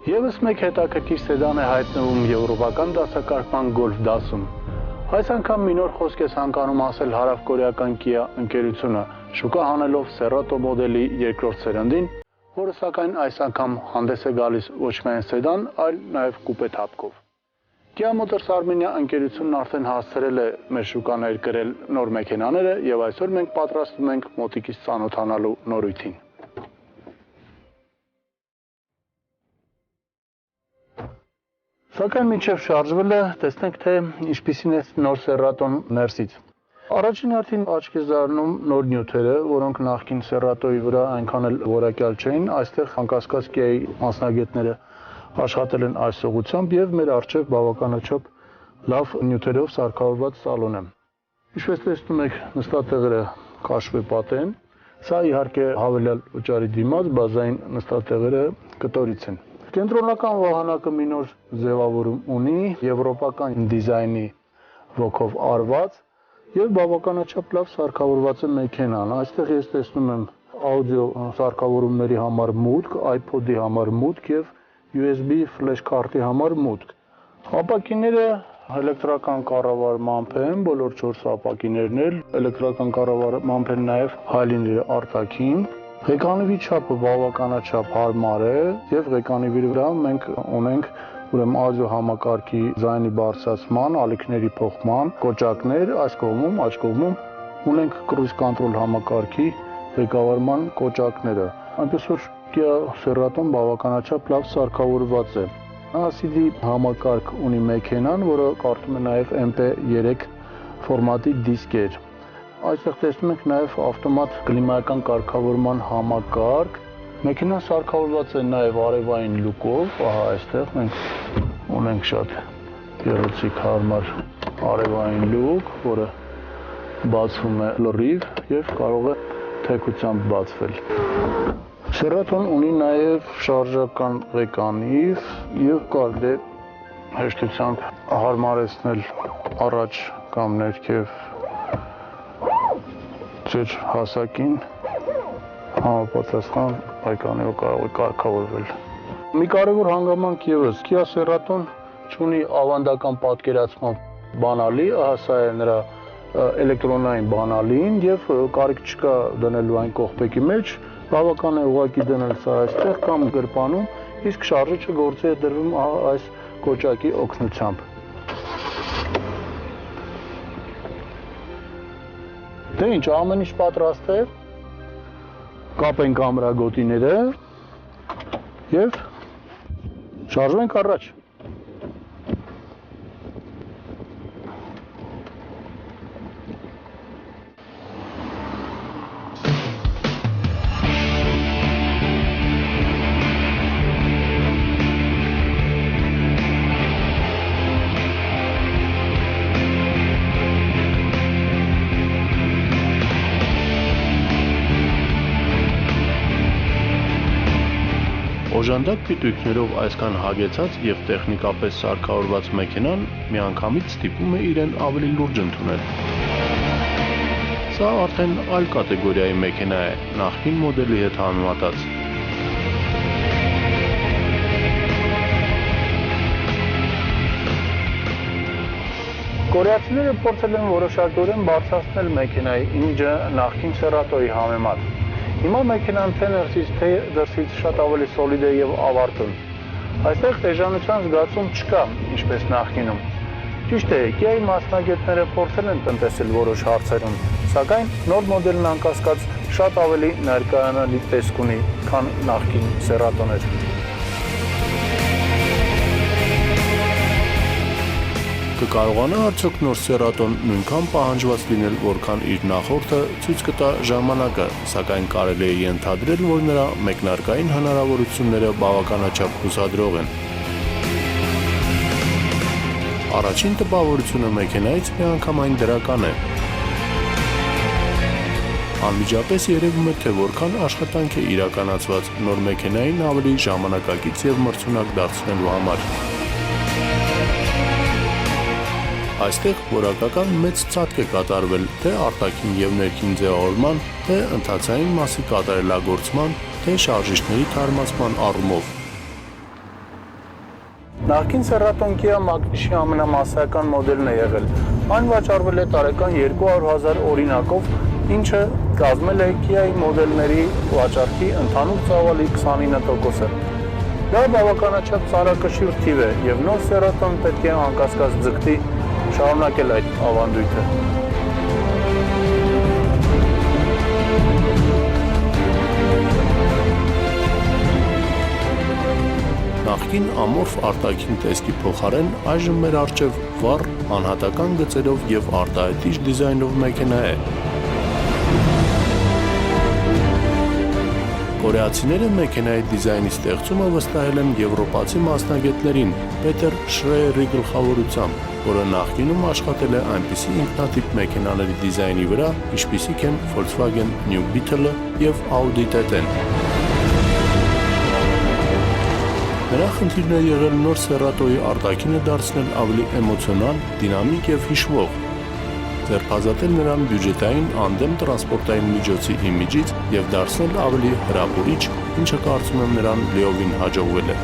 Եվս մեկ հետաքրքիր սեդան է հայտնվում եվրոպական դասակարգման գոլֆ դասում։ Այս անգամ մի նոր խոսք է ցանկանում ասել հարավկորեական Kia ընկերությունը, շուկա հանելով Cerato մոդելի երկրորդ սերնդին, որը սակայն այս անգամ հանդես է գալիս ոչ միայն սեդան, այլ նաև կուպե թափքով։ Kia Motors Armenia ընկերությունն արդեն հասցրել է մեր շուկաներ կրել նոր մեքենաները եւ այսօր մենք պատրաստվում ենք մոտիկից ծանոթանալու նորույթին։ Սակայն մինչև շարժվելը տեսնենք թե ինչպիսին է նոր Cerato-ն ներսից։ Առաջին հերթին աչքի զարնում նոր նյութերը, որոնք նախկին Cerato-ի վրա այնքան էլ որակյալ չէին, այստեղ անկասկած Kia-ի մասնագետները աշխատել են այս ուղղությամբ եւ մեր առջև բավականաչափ լավ նյութերով սարքավորված սալոն է։ Ինչպես տեսնում եք, նստատեղերը քաշվե պատ են։ Սա իհարկե հավելյալ վճարի դիմաց բազային նստատեղերը կտորից են։ Կենտրոնական վահանակը մի նոր ձևավորում ունի, եվրոպական դիզայնի ոգով արված եւ բավականաչափ լավ սարքավորված է մեքենան։ Այստեղ ես տեսնում եմ աուդիո սարքավորումների համար մուտք, iPod-ի համար մուտք եւ USB ֆլեշ քարտի համար մուտք։ Ապակիները էլեկտրական կառավարմամբ են, բոլոր 4 ապակիներն էլ էլեկտրական կառավարմամբ են նաեւ հալիները արտաքին։ Ղեկանիվի չափը բավականաչափ հարմար է եւ ղեկանիվի վրա մենք ունենք ուրեմն աուդիո համակարգի ձայնի բարձրացման, ալիքների փոխման կոճակներ, այս կողմում, աջ կողմում ունենք cruise control համակարգի ղեկավարման կոճակները։ Այնպես որ Kia Cerato-ն բավականաչափ լավ սարքավորված է։ CD համակարգ ունի մեքենան, որը կարդում է նաև MP3 ֆորմատի դիսկեր։ Այստեղ տեսնում ենք նաև ավտոմատ կլիմայական կարգավորման համակարգ։ Մեքենան սարքավորված է նաև արևային լուկով, ահա այստեղ մենք ունենք շատ գեղեցիկ հարմար արևային լուկ, որը բացվում է լրիվ եւ կարող է թեքությամբ բացվել։ Cerato-ն ունի նաև շարժական ղեկանիվ եւ կարելի է հեշտությամբ հարմարեցնել առաջ կամ ներքև ձեր հասակին համապատասխան ղեկանիով կարող է կարգավորվել։ Մի կարևոր հանգամանք եւս Kia Cerato-ն ունի ավանդական պատկերացման բանալի, ահա սա է նրա էլեկտրոնային բանալին եւ կարիք չկա դնելու այն կողպեքի մեջ, բավական է ուղղակի դնել սա այստեղ կամ գրպանում, իսկ շարժիչը գործի է դրվում այս կոճակի օգնությամբ։ Դե ինչ, ամեն ինչ պատրաստ է։ Կապենք ամրագոտիները եւ շարժվենք առաջ։ Օժանդակ պիտույքներով այսքան հագեցած եւ տեխնիկապես սարքավորված մեքենան միանգամից ստիպում է իրեն ավելի լուրջ ընդունել։ Սա արդեն այլ կատեգորիայի մեքենա է, նախկին մոդելի հետ համեմատած։ Կորեացիները փորձել են որոշակիորեն բարձրացնել մեքենայի իմիջը նախկին Cerato-ի համեմատ։ Հիմա մեքենան թե ներսից, թե դրսից շատ ավելի սոլիդ է եւ ավարտուն։ Այստեղ էժանության զգացում չկա, ինչպես նախկինում։ Ճիշտ է, Kia-ի մասնագետները փորձել են տնտեսել որոշ հարցերում, սակայն նոր մոդելն անկասկած շատ ավելի ներկայանալի տեսք ունի, քան նախկին Cerato-ներ։ Կկարողանա արդյոք նոր Cerato-ն նույնքան պահանջված լինել, որքան իր նախորդը, ցույց կտա ժամանակը, սակայն կարելի է ենթադրել, որ նրա մեկնարկային հնարավորությունները բավականաչափ հուսադրող են։ Առաջին տպավորությունը մեքենայից միանգամայն դրական է։ Անմիջապես երևում է, թե որքան աշխատանք է իրականացված նոր մեքենային ավելի ժամանակակից եւ մրցունակ դարձնելու համար։ Այստեղ որակական մեծ ցածկ է կատարվել թե արտաքին եւ ներքին ձևավորման, թե ընթացային մասի կատարելագործման, թե շարժիչների թարմացման առումով։ Նախկին Ceraton Kia Magnish-ի ամենամասսայական մոդելն է եղել։ Այն վաճառվել է տարեկան 200,000 օրինակով, ինչը կազմել է Kia-ի մոդելների վաճառքի ընդհանուր ծավալի 29%-ը։ Դա բավականաչափ ծանրակշիռ թիվ է, եւ նոր Ceraton պետք է անկասկած ձգտի շարունակել այդ ավանդույթը։ Նախկին ամորֆ արտաքին տեսքի փոխարեն այժմ մեր առջև վառ, անհատական գծերով եւ արտահայտիչ դիզայնով մեքենա է։ Կորեացիները մեքենայի դիզայնի ստեղծումը վստահել են եվրոպացի մասնագետներին Պետեր Շրեյերի գլխավորությամբ, որը նախկինում աշխատել է այնպիսի ինքնատիպ մեքենաների դիզայնի վրա, ինչպիսիք են Volkswagen New Beetle-ը եւ Audi TT-ն։ Նրա խնդիրն է եղել նոր Cerato-ի արտաքինը դարձնել ավելի էմոցիոնալ, դինամիկ եւ հիշվող, ձերբազատել նրան բյուջետային անդեմ տրանսպորտային միջոցի իմիջից եւ դարձնել ավելի հրապուրիչ, ինչը կարծում եմ նրան լիովին հաջողվել է։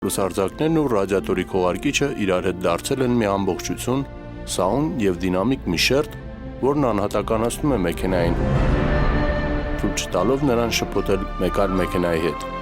Լուսարձակներն ու ռադիատորի քողարկիչը իրար հետ դարձել են մի ամբողջություն, սաունդ եւ դինամիկ մի շերտ, որն անհատականացնում է մեքենային, թույլ չտալով նրան շփոթել մեկ այլ մեքենայի հետ։